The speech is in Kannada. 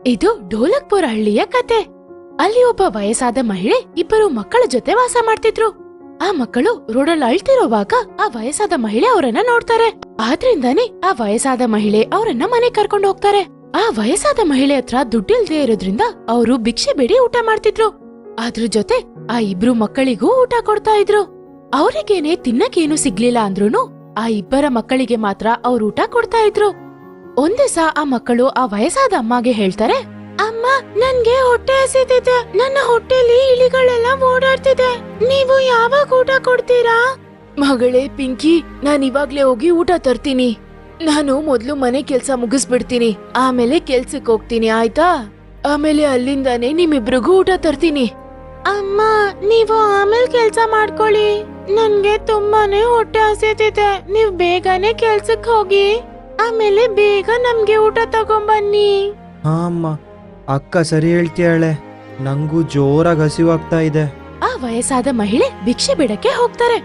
ಇದು ಢೋಲಕ್ಪುರ ಹಳ್ಳಿಯ ಕತೆ. ಅಲ್ಲಿ ಒಬ್ಬ ವಯಸ್ಸಾದ ಮಹಿಳೆ ಇಬ್ಬರು ಮಕ್ಕಳ ಜೊತೆ ವಾಸ ಮಾಡ್ತಿದ್ರು. ಆ ಮಕ್ಕಳು ರೋಡಲ್ಲಿ ಅಳ್ತಿರೋವಾಗ ಆ ವಯಸ್ಸಾದ ಮಹಿಳೆ ಅವರನ್ನ ನೋಡ್ತಾರೆ. ಆದ್ರಿಂದಾನೇ ಆ ವಯಸ್ಸಾದ ಮಹಿಳೆ ಅವರನ್ನ ಮನೆ ಕರ್ಕೊಂಡು ಹೋಗ್ತಾರೆ. ಆ ವಯಸ್ಸಾದ ಮಹಿಳೆ ಹತ್ರ ದುಡ್ಡಿಲ್ದೇ ಇರೋದ್ರಿಂದ ಅವರು ಭಿಕ್ಷೆ ಬೇಡಿ ಊಟ ಮಾಡ್ತಿದ್ರು. ಅದ್ರ ಜೊತೆ ಆ ಇಬ್ರು ಮಕ್ಕಳಿಗೂ ಊಟ ಕೊಡ್ತಾ ಇದ್ರು. ಅವ್ರಿಗೇನೆ ತಿನ್ನಕೇನು ಸಿಗ್ಲಿಲ್ಲ ಅಂದ್ರೂನು ಆ ಇಬ್ಬರ ಮಕ್ಕಳಿಗೆ ಮಾತ್ರ ಅವ್ರ ಊಟ ಕೊಡ್ತಾ ಇದ್ರು. ಒಂದಿವಸ ಆ ಮಕ್ಕಳು ಆ ವಯಸ್ಸಾದ ಅಮ್ಮಗೆ ಹೇಳ್ತಾರೆ, ಅಮ್ಮ, ನನ್ಗೆ ಹೊಟ್ಟೆ ಹಸಿತಿದೆ. ನನ್ನ ಹೊಟ್ಟೆಲಿ ಇಲಿಗಳೆಲ್ಲ ಓಡಾಡ್ತಿದೆ. ನೀವು ಯಾವಾಗ ಊಟ ಕೊಡ್ತೀರಾ? ಮಗಳೇ ಪಿಂಕಿ, ನಾನ್ ಇವಾಗ್ಲೇ ಹೋಗಿ ಊಟ ತರ್ತೀನಿ. ನಾನು ಮೊದ್ಲು ಮನೆ ಕೆಲ್ಸ ಮುಗಿಸ್ಬಿಡ್ತೀನಿ, ಆಮೇಲೆ ಕೆಲ್ಸಕ್ ಹೋಗ್ತೀನಿ, ಆಯ್ತಾ? ಆಮೇಲೆ ಅಲ್ಲಿಂದಾನೆ ನಿಮ್ಮಿಬ್ರಿಗೂ ಊಟ ತರ್ತೀನಿ. ಅಮ್ಮ, ನೀವು ಆಮೇಲೆ ಕೆಲ್ಸ ಮಾಡ್ಕೊಳ್ಳಿ. ನನ್ಗೆ ತುಂಬಾನೇ ಹೊಟ್ಟೆ ಹಸಿತಿದೆ. ನೀವ್ ಬೇಗನೆ ಕೆಲ್ಸಕ್ ಹೋಗಿ, ಆಮೇಲೆ ಬೇಗ ನಮ್ಗೆ ಊಟ ತಗೊಂಬನ್ನಿ. ಹಾ ಅಮ್ಮ, ಅಕ್ಕ ಸರಿ ಹೇಳ್ತೀಯಾಳೆ. ನಂಗೂ ಜೋರಾಗಿ ಹಸಿವಾಗ್ತಾ ಇದೆ. ಆ ವಯಸ್ಸಾದ ಮಹಿಳೆ ಭಿಕ್ಷೆ ಬಿಡಕ್ಕೆ ಹೋಗ್ತಾರೆ.